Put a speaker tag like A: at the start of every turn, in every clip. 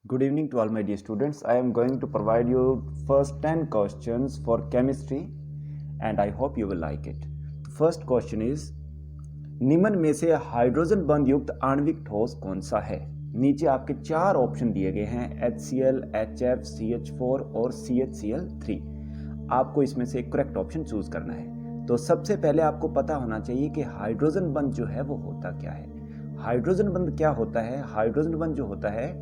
A: Good evening to all my dear students. I am going to provide you first 10 questions for chemistry and I hope you will like it. First question is निम्न में से hydrogen बंध युक्त आणविक ठोस कौन सा है? नीचे आपके चार ऑप्शन दिए गए हैं HCl, HF, CH4 और CHCl3। आपको इसमें से करेक्ट ऑप्शन चूज करना है। तो सबसे पहले आपको पता होना चाहिए कि हाइड्रोजन बंध जो है वो होता क्या है। हाइड्रोजन बंध क्या होता है? हाइड्रोजन बंध जो होता है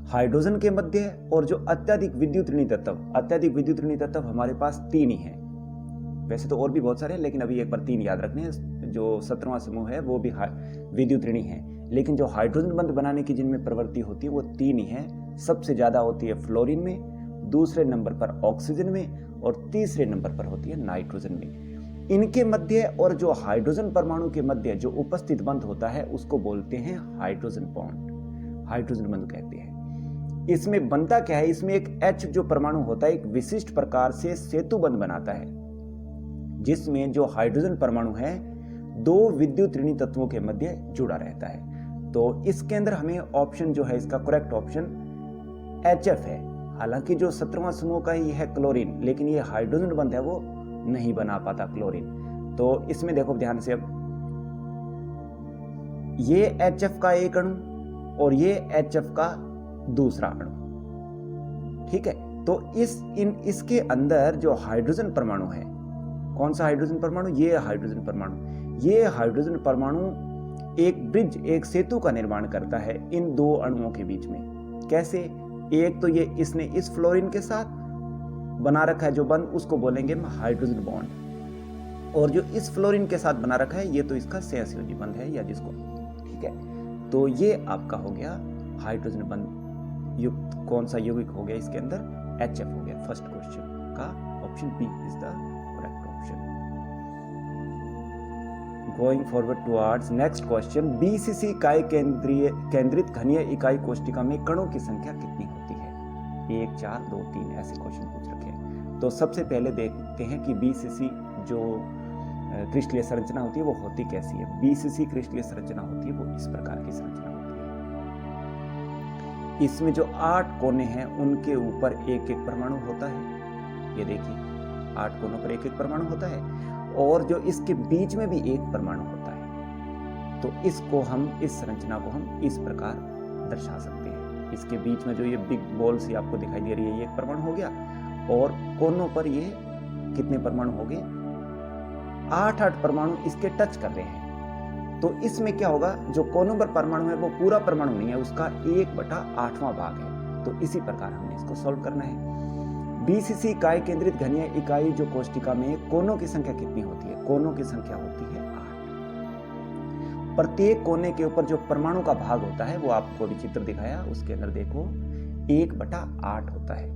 A: हाइड्रोजन के मध्य और जो अत्यधिक विद्युत ऋणी तत्व हमारे पास तीन ही हैं। वैसे तो और भी बहुत सारे हैं लेकिन अभी एक बार तीन याद रखने हैं। जो 17वां समूह है वो भी विद्युत ऋणी है, लेकिन जो हाइड्रोजन बंध बनाने की जिनमें प्रवृत्ति होती है वो तीन ही है। सबसे ज्यादा होती है फ्लोरीन में, दूसरे नंबर पर ऑक्सीजन में और तीसरे नंबर पर होती है नाइट्रोजन में। इनके मध्य और जो हाइड्रोजन परमाणु के मध्य जो उपस्थित बंध होता है उसको बोलते हैं हाइड्रोजन बॉन्ड, हाइड्रोजन बंध कहते हैं। इसमें बनता क्या है? इसमें एक H जो परमाणु होता है एक विशिष्ट प्रकार से सेतु बंध बनाता है, जिसमें जो हाइड्रोजन परमाणु है दो विद्युत ऋणी तत्वों के मध्य जुड़ा रहता है। तो इसके अंदर हमें ऑप्शन जो है इसका करेक्ट ऑप्शन HF है। हालांकि जो 17वां समूह का ही है क्लोरीन, लेकिन ये हाइड्रोजन बंध है वो नहीं बना पाता क्लोरीन। तो इसमें देखो ध्यान से, अब ये HF का एक अणु और ये HF का दूसरा अणु, ठीक है। तो इसके अंदर जो हाइड्रोजन परमाणु है, कौन सा हाइड्रोजन परमाणु? ये हाइड्रोजन परमाणु। ये हाइड्रोजन परमाणु एक ब्रिज, एक सेतु का निर्माण करता है इन दो अणुओं के बीच में। कैसे? एक तो ये इसने इस फ्लोरीन के साथ बना रखा है जो बंध, उसको बोलेंगे हम हाइड्रोजन बॉन्ड, और जो इस फ्लोरीन के साथ बना रखा है ये तो इसका सहसंयोजी बंध है या जिसको, ठीक है। तो ये आपका हो गया हाइड्रोजन बंध युक्त कौन सा यौगिक हो गया? इसके अंदर HF हो गया। फर्स्ट क्वेश्चन का option B is the correct option. Going forward towards next question, BCC इकाई केंद्रित घनीय इकाई कोष्टिका में कणों की संख्या कितनी होती है? 1, 4, 2, 3 ऐसे क्वेश्चन पूछ रखे हैं। तो सबसे पहले देखते हैं कि BCC जो क्रिस्टलीय संरचना होती है वो होती कैसी है। BCC क्रिस्टलीय संरचना होती है वो इस प्रकार की संरचना होती है। इसमें जो 8 कोने हैं उनके ऊपर एक एक परमाणु होता है। ये देखिए 8 कोनों पर एक एक परमाणु होता है, और जो इसके बीच में भी एक परमाणु होता है। तो इसको हम, इस संरचना को हम इस प्रकार दर्शा सकते हैं। इसके बीच में जो ये बिग बॉल सी आपको दिखाई दे रही है ये एक परमाणु हो गया, और कोनों पर ये कितने परमाणु हो गए? 8 परमाणु इसके टच कर रहे हैं। तो इसमें क्या होगा? जो कोनों पर परमाणु है वो पूरा परमाणु नहीं है, उसका 1/8वां भाग है। तो इसी प्रकार हमें इसको सॉल्व करना है। BCC इकाई केंद्रित घनीय इकाई जो कोष्टिका में कोनों की संख्या कितनी होती है? कोनों की संख्या होती है 8। प्रत्येक कोने के ऊपर जो परमाणु का भाग होता है वो आपको अभी चित्र दिखाया, उसके अंदर देखो 1/8 होता है।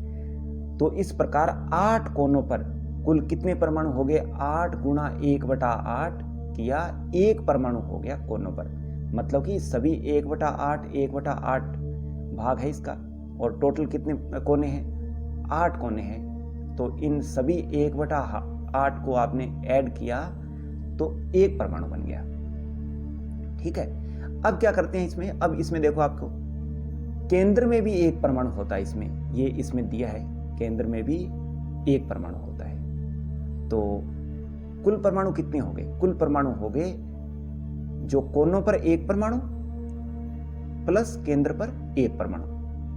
A: तो इस प्रकार 8 कोनों पर कुल कितने परमाणु हो गए? 8 गुणा 1/8 किया, एक परमाणु हो गया कोनों पर। मतलब कि सभी 1/8 भाग है इसका, और टोटल कितने कोने हैं? 8 कोने हैं। तो इन सभी 1/8 को आपने ऐड किया तो एक परमाणु बन गया, ठीक है। अब क्या करते हैं इसमें? अब इसमें देखो आपको केंद्र में भी एक परमाणु होता है। इसमें ये इसमें दिया है, केंद्र में भी एक परमाणु होता है। तो कुल परमाणु कितने हो गए? कुल परमाणु हो गए जो कोनों पर एक परमाणु प्लस केंद्र पर एक परमाणु,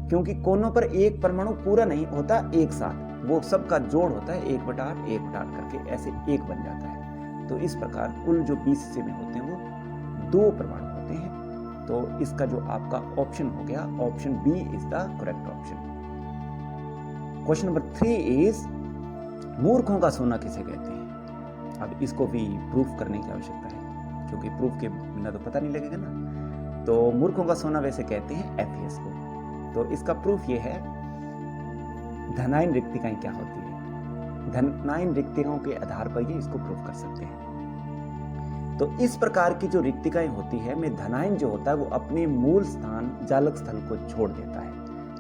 A: क्योंकि कोनों पर एक परमाणु पूरा नहीं होता एक साथ, वो सबका जोड़ होता है 1/8 करके, ऐसे एक बन जाता है। तो इस प्रकार कुल जो BCC में होते हैं वो 2 परमाणु होते हैं। तो इसका जो आपका ऑप्शन हो गया, option B is the correct option. Question number 3 is मूर्खों का सोना किसे कहते हैं? अब इसको भी प्रूफ करने की आवश्यकता है, क्योंकि प्रूफ के बिना तो पता नहीं लगेगा ना। तो मूर्खों का सोना वैसे कहते हैं FeS को। तो इसका प्रूफ ये है, धनायन रिक्तिकाएं क्या होती है? धनायन रिक्तिकाओं के आधार पर ये इसको प्रूफ कर सकते हैं। तो इस प्रकार की जो रिक्तिकाएं होती है में धनायन जो होता है वो अपने मूल स्थान जालक स्थल को छोड़ देता है,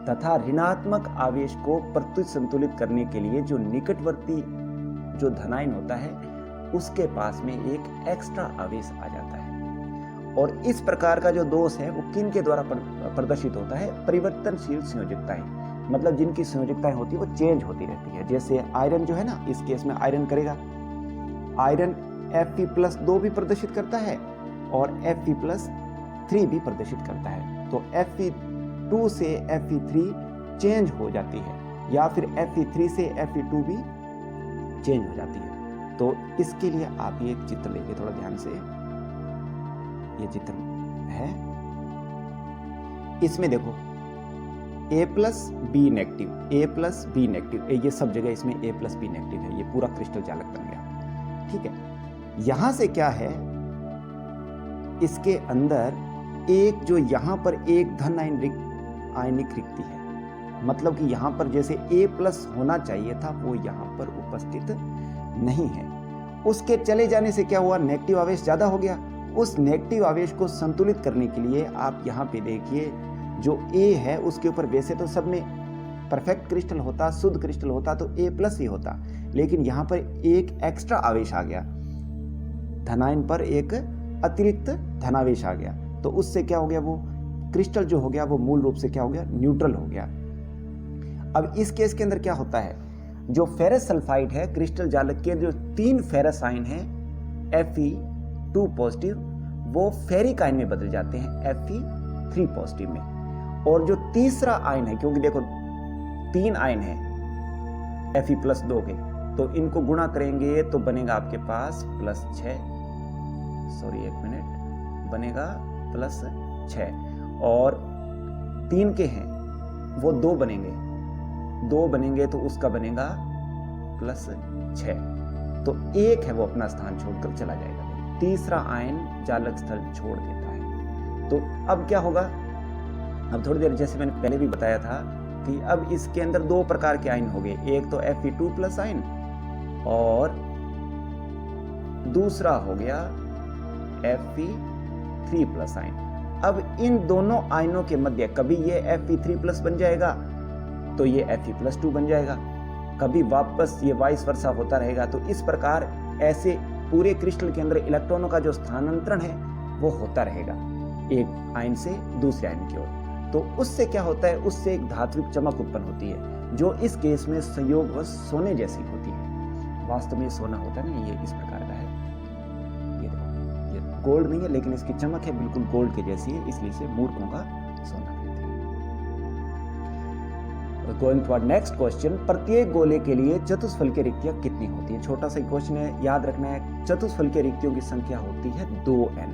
A: तथा ऋणात्मक आवेश को प्रत्युत संतुलित करने के लिए जो निकटवर्ती जो धनायन होता है उसके पास में एक एक्स्ट्रा आवेश आ जाता है, और इस प्रकार का जो दोष है वो किन के द्वारा प्रदर्शित होता है? परिवर्तनशील संयोजकताएं, मतलब जिनकी संयोजकताएं होती है वो चेंज होती रहती है। जैसे आयरन जो है ना, इस केस में आयरन करेगा, आयरन Fe+2 भी प्रदर्शित करता है और Fe+3 भी प्रदर्शित करता है। तो Fe2 से Fe3 चेंज हो जाती है, या फिर Fe3 से Fe2 भी चेंज हो जाती है। तो इसके लिए आप ये एक चित्र लेंगे थोड़ा ध्यान से। ये चित्र है, इसमें देखो A+B नेगेटिव, A+B नेगेटिव, ये सब जगह इसमें A+B नेगेटिव है। ये पूरा क्रिस्टल जालक बन गया, ठीक है। यहां से क्या है, इसके अंदर एक जो यहां पर एक धन आयनिक रिक्ति है, मतलब कि यहां पर जैसे A+ होना चाहिए था वो यहां पर उपस्थित नहीं है। उसके चले जाने से क्या हुआ, नेगेटिव आवेश ज्यादा हो गया। उस नेगेटिव आवेश को संतुलित करने के लिए आप यहां पे देखिए, जो A है उसके ऊपर वैसे तो सब में परफेक्ट क्रिस्टल होता, शुद्ध क्रिस्टल होता तो A+ ही होता, लेकिन यहां पर एक एक्स्ट्रा आवेश आ गया, धनायन पर एक अतिरिक्त धनावेश आ गया। तो उससे क्या हो गया, वो क्रिस्टल जो हो गया वो मूल रूप से क्या हो गया, न्यूट्रल हो गया। अब इस केस के अंदर क्या होता है, जो फेरस सल्फाइड है, क्रिस्टल जालक के जो 3 फेरस आयन है Fe2 पॉजिटिव, वो फेरिक आयन में बदल जाते हैं Fe3 पॉजिटिव में। और जो तीसरा आयन है, क्योंकि देखो 3 आयन है Fe+2 के, तो इनको गुणा करेंगे तो बनेगा आपके पास +6, सॉरी एक मिनट, बनेगा +6, और 3 के हैं वो 2 बनेंगे तो उसका बनेगा +6। तो एक है वो अपना स्थान छोड़कर चला जाएगा, तीसरा आयन जालक स्थल छोड़ देता है। तो अब क्या होगा, अब थोड़ी देर जैसे मैंने पहले भी बताया था कि अब इसके अंदर 2 प्रकार के आयन हो गए, एक तो Fe2+ आयन और दूसरा हो गया Fe3+ आयन। अब इन दोनों आयनों के मध्य कभी ये Fe3+ बन जाएगा तो ये Fe+2 बन जाएगा, कभी वापस ये वाइस वर्सा होता रहेगा। तो इस प्रकार ऐसे पूरे क्रिस्टल के अंदर इलेक्ट्रॉनों का जो स्थानांतरण है वो होता रहेगा एक आयन से दूसरे आयन की ओर। तो उससे क्या होता है, उससे एक धात्विक चमक उत्पन्न होती है, जो इस केस में संयोगवश सोने जैसी होती है। वास्तव में सोना होता है ना, ये इस प्रकार का है, ये देखो, ये गोल्ड नहीं है लेकिन इसकी चमक है बिल्कुल गोल्ड के जैसी है, इसलिए इसे मूर्खों का सोना कहते हैं। गोइंग फॉर नेक्स्ट क्वेश्चन, प्रत्येक गोले के लिए चतुष्फल की रिक्तियां कितनी होती है? छोटा सा क्वेश्चन है, याद रखना है, चतुष्फल की रिक्तियों की संख्या होती है 2n,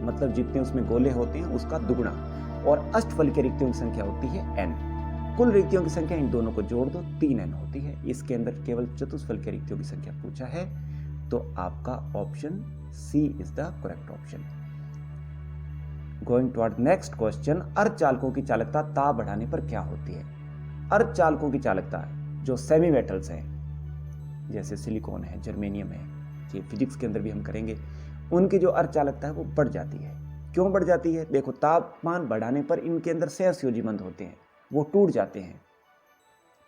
A: मतलब जितने उसमें गोले होते हैं उसका दुगुना, और अष्टफल की रिक्तियों की संख्या होती है n। कुल रिक्तियों की संख्या इन दोनों को जोड़ दो 3n होती है। इसके अंदर केवल चतुष्फल की रिक्तियों की संख्या पूछा है, तो आपका option C is the correct option. Going toward next question, अर्धचालकों की चालकता ताप बढ़ाने पर क्या होती है? अर्धचालकों की चालकता जो सेमी मेटल्स हैं, जैसे सिलिकॉन है, जर्मेनियम है, ये फिजिक्स के अंदर भी हम करेंगे, उनकी जो अर्धचालकता है वो बढ़ जाती है। क्यों बढ़ जाती है? देखो, तापमान बढ़ाने पर इनके अंदर सहसंयोजी बंध होते हैं, वो टूट जाते हैं,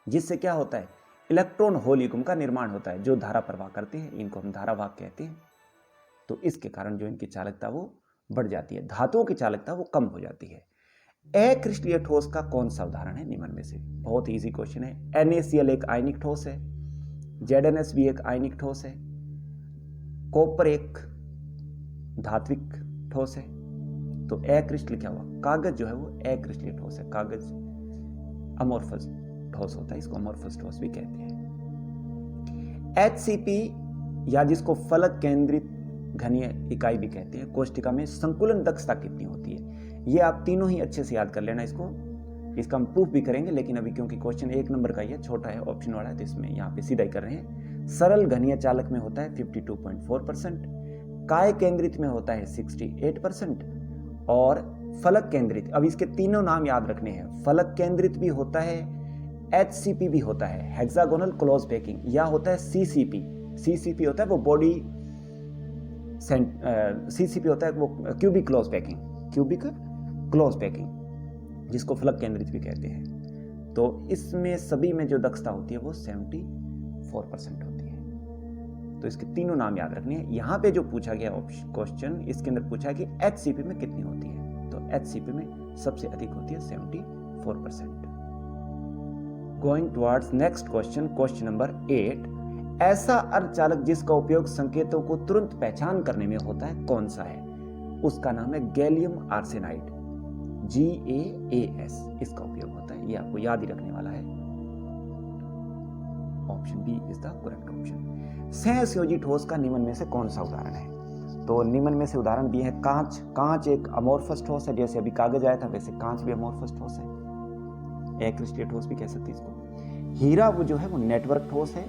A: जिससे क्या होता है, इलेक्ट्रॉन होल युग्म का निर्माण होता है, जो धारा प्रवाह करते हैं, इनको हम धारावाहक कहते हैं। तो इसके कारण जो इनकी चालकता वो बढ़ जाती है, धातुओं की चालकता वो कम हो जाती है। अक्रिस्टलीय ठोस का कौन सा उदाहरण है निम्न में से? बहुत इजी क्वेश्चन है। NaCl एक आयनिक ठोस है, ZnS भी एक आयनिक ठोस है, कॉपर एक धात्विक ठोस है। तो अक्रिस्टलीय क्या हुआ? कागज जो है वो अक्रिस्टलीय ठोस है, कागज अमोर्फस ठोस होता है, इसको अमोर्फस ठोस भी कहते हैं। HCP या जिसको फलक केंद्रित घनीय इकाई भी कहते हैं, कोष्टिका में संकुलन दक्षता कितनी होती है? ये आप तीनों ही अच्छे से याद कर लेना इसको, इसका हम प्रूफ भी करेंगे, लेकिन अभी क्योंकि क्वेश्चन 1 नंबर का ही है, छोटा है, ऑप्शन वाला है, तो इसमें यहाँ पे सीधा ही कर रहे हैं। सरल घनीय चालक में होता है 52.4%, काय केंद्रित में होता है 68%, और फलक केंद्रित, अब इसके तीनों नाम याद रखने हैं, फलक केंद्रित भी होता है, HCP भी होता है, हेक्सागोनल क्लोज पैकिंग, या होता है CCP होता है वो बॉडी CCP होता है वो क्यूबिक क्लोज पैकिंग, जिसको फलक केंद्रित भी कहते हैं। तो इसमें सभी में जो दक्षता होती है वो 74% होती है। तो इसके तीनों नाम याद रखने हैं। यहाँ पे जो पूछा गया क्वेश्चन, इसके अंदर पूछा है कि HCP में कितनी होती है, तो HCP में सबसे अधिक होती है 74%। Going towards next question, question number 8। ऐसा अर्धचालक जिसका उपयोग संकेतों को तुरंत पहचान करने में होता है कौन सा है? उसका नाम है गैलियम आर्सेनाइड, GaAs इसका उपयोग होता है। ये आपको याद ही रखने वाला है। Option B is the correct option. सहसंयोजी ठोस का निम्न में से कौन सा उदाहरण है? तो निम्न में से उदाहरण दिए हैं कांच। कांच एक अमोर्फस ठोस है, जैसे अभी कागज आया था वैसे कांच भी अमोर्फस ठोस है, अक्रिस्टलीय ठोस भी कह सकते हैं इसको। हीरा वो जो है वो नेटवर्क ठोस है,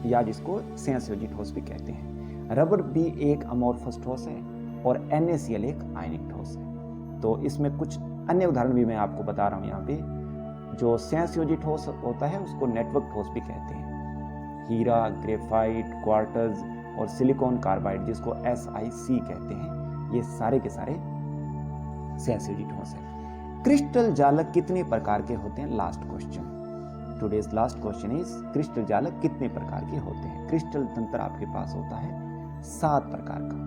A: या जिसको सहसंयोजी ठोस भी कहते हैं। रबड़ भी एक अमोर्फस ठोस है और NaCl एक आयनिक ठोस है। तो इसमें कुछ अन्य उदाहरण भी मैं आपको बता रहा हूँ यहाँ पे। जो सहसंयोजी ठोस होता है उसको नेटवर्क ठोस भी कहते हैं। हीरा, ग्रेफाइट, क्वार्ट्ज और सिलिकॉन कार्बाइड जिसको SiC कहते हैं, ये सारे के सारे सहसंयोजी ठोस है। क्रिस्टल जालक कितने प्रकार के होते हैं? Last question, today's last question is crystal जालक कितने प्रकार के होते हैं? क्रिस्टल तंत्र आपके पास होता है 7 प्रकार का,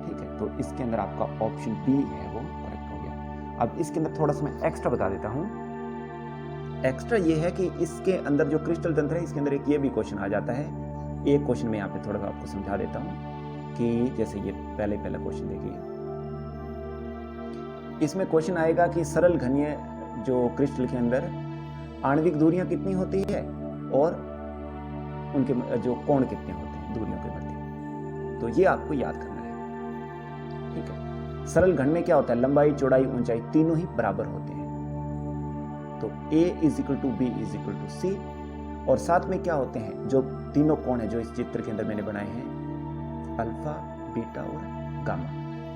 A: ठीक है। तो इसके अंदर आपका ऑप्शन बी है वो करेक्ट हो गया। अब इसके अंदर थोड़ा सा मैं एक्स्ट्रा बता देता हूं। एक्स्ट्रा ये है कि इसके अंदर जो क्रिस्टल तंत्र है, इसके अंदर एक ये भी क्वेश्चन आ जाता है। एक क्वेश्चन मैं यहाँ पे थोड़ा सा आपको समझा देता हूँ कि जैसे ये पहला क्वेश्चन देखिए, इसमें क्वेश्चन आएगा कि सरल घनीय जो क्रिस्टल के अंदर आणविक दूरियां कितनी होती है और उनके जो कोण कितने होते हैं दूरियों के मध्य, तो ये आपको याद करना है, ठीक है। सरल घन में क्या होता है? लंबाई, चौड़ाई, ऊंचाई तीनों ही बराबर होते हैं। तो A = B = C। और साथ में क्या होते हैं? जो तीनों कोण है जो इस चित्र के अंदर मैंने बनाए हैं, अल्फा, बीटा और गामा,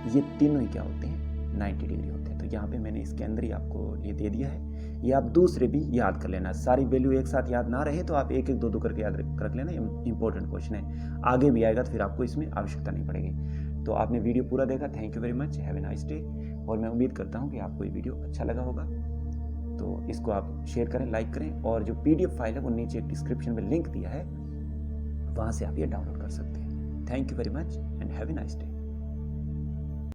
A: ये तीनों ही क्या होते हैं? 90 डिग्री होते हैं। तो यहाँ पे मैंने इसके अंदर ही आपको ये दे दिया है। ये आप दूसरे भी याद कर लेना। सारी वैल्यू एक साथ याद ना रहे तो आप एक एक दो दो करके याद रख लेना। ये इंपॉर्टेंट क्वेश्चन है, आगे भी आएगा तो फिर आपको इसमें आवश्यकता नहीं पड़ेगी। तो आपने वीडियो पूरा देखा, thank you very much, have a nice day. और मैं उम्मीद करता हूँ कि आपको ये वीडियो अच्छा लगा होगा। तो इसको आप शेयर करें, लाइक करें, और जो PDF फाइल है वो नीचे एक डिस्क्रिप्शन में लिंक दिया है, वहाँ से आप ये डाउनलोड कर सकते हैं। Thank you very much and have a nice day.